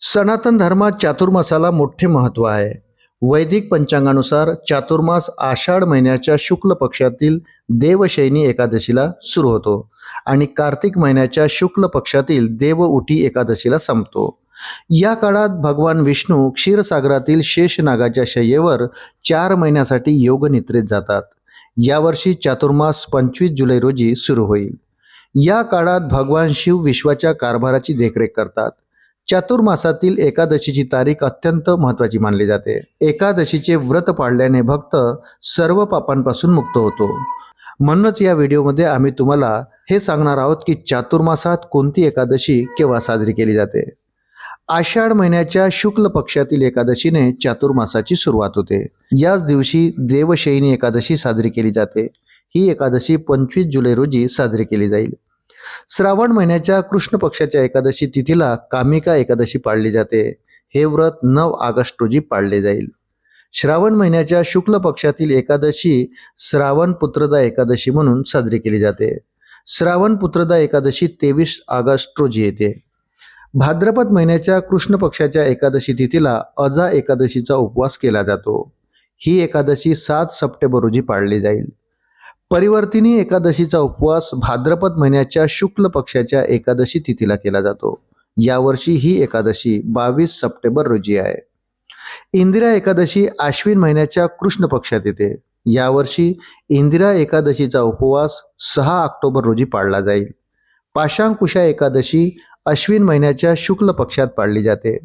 सनातन धर्मात चातुर्मासाला मोठे महत्त्व आहे. वैदिक पंचांगानुसार चातुर्मास आषाढ महिन्याच्या शुक्ल पक्षातील देवशयनी एकादशीला सुरू होतो आणि कार्तिक महिन्याच्या शुक्ल पक्षातील देवउठी एकादशीला संपतो. या काळात भगवान विष्णू क्षीरसागरातील शेषनागाच्या शय्येवर 4 महिन्यासाठी योगनिद्रेत जातात. यावर्षी चातुर्मास 25 जुलै रोजी सुरू होईल. या काळात भगवान शिव विश्वाच्या कारभाराची देखरेख करतात. चातुर्मासातील एकादशीची तारीख अत्यंत महत्त्वाची मानली जाते. एकादशीचे व्रत पाळल्याने भक्त सर्व पापांपासून मुक्त होतो. म्हणूनच या व्हिडिओमध्ये आम्ही तुम्हाला हे सांगणार आहोत की चातुर्मासात कोणती एकादशी केव्हा साजरी केली जाते. आषाढ महिन्याच्या शुक्ल पक्षातील एकादशीने चातुर्मासाची सुरुवात होते. याच दिवशी देवशयनी एकादशी साजरी केली जाते. ही एकादशी 25 जुलै रोजी साजरी केली जाईल. श्रावण महिन्याच्या कृष्ण पक्षाच्या एकादशी तिथीला कामिका एकादशी पाळली जाते. हे व्रत 9 ऑगस्ट रोजी पाळले जाईल. श्रावण महिन्याच्या शुक्ल पक्षातील एकादशी श्रावण पुत्रदा एकादशी म्हणून साजरी केली जाते. श्रावण पुत्रदा एकादशी 23 ऑगस्ट रोजी येते. भाद्रपद महिन्याच्या कृष्ण पक्षाच्या एकादशी तिथीला अजा एकादशीचा उपवास केला जातो. ही एकादशी 7 सप्टेंबर रोजी पाळली जाईल. परिवर्तिनी एकादशीचा उपवास भाद्रपद महिन्याच्या शुक्ल पक्षाच्या एकादशी तिथीला केला जातो. यावर्षी ही एकादशी 22 सप्टेंबर रोजी आहे. इंदिरा एकादशी आश्विन महिन्याच्या कृष्ण पक्षात येते. यावर्षी इंदिरा एकादशीचा उपवास 6 ऑक्टोबर रोजी पाळला जाईल. पाशांकुशा एकादशी अश्विन महिन्याच्या शुक्ल पक्षात पाळली जाते.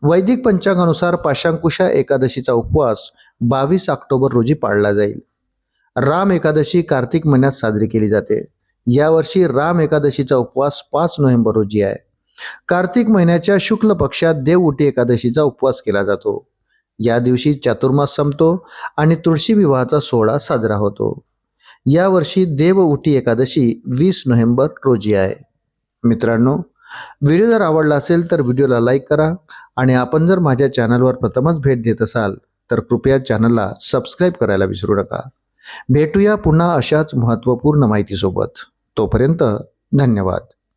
वैदिक पंचांगानुसार पाशांकुशा एकादशीचा उपवास 22 ऑक्टोबर रोजी पाळला जाईल. राम एकादशी कार्तिक महिन्यात साजरी केली जाते. यावर्षी राम एकादशीचा उपवास 5 नोव्हेंबर रोजी आहे. कार्तिक महिन्याच्या शुक्ल पक्षात देवउठी एकादशीचा उपवास केला जातो. या दिवशी चातुर्मास संपतो आणि तुळशी विवाहाचा सोहळा साजरा होतो. यावर्षी देवउठी एकादशी 20 नोव्हेंबर रोजी आहे. मित्रांनो, व्हिडिओ जर आवडला असेल तर व्हिडिओला लाईक करा आणि आपण जर माझ्या चॅनलवर प्रथमच भेट देत असाल तर कृपया चॅनलला सबस्क्राईब करायला विसरू नका. भेटूया पुन्हा अशाच महत्त्वपूर्ण माहितीसोबत. तोपर्यंत धन्यवाद.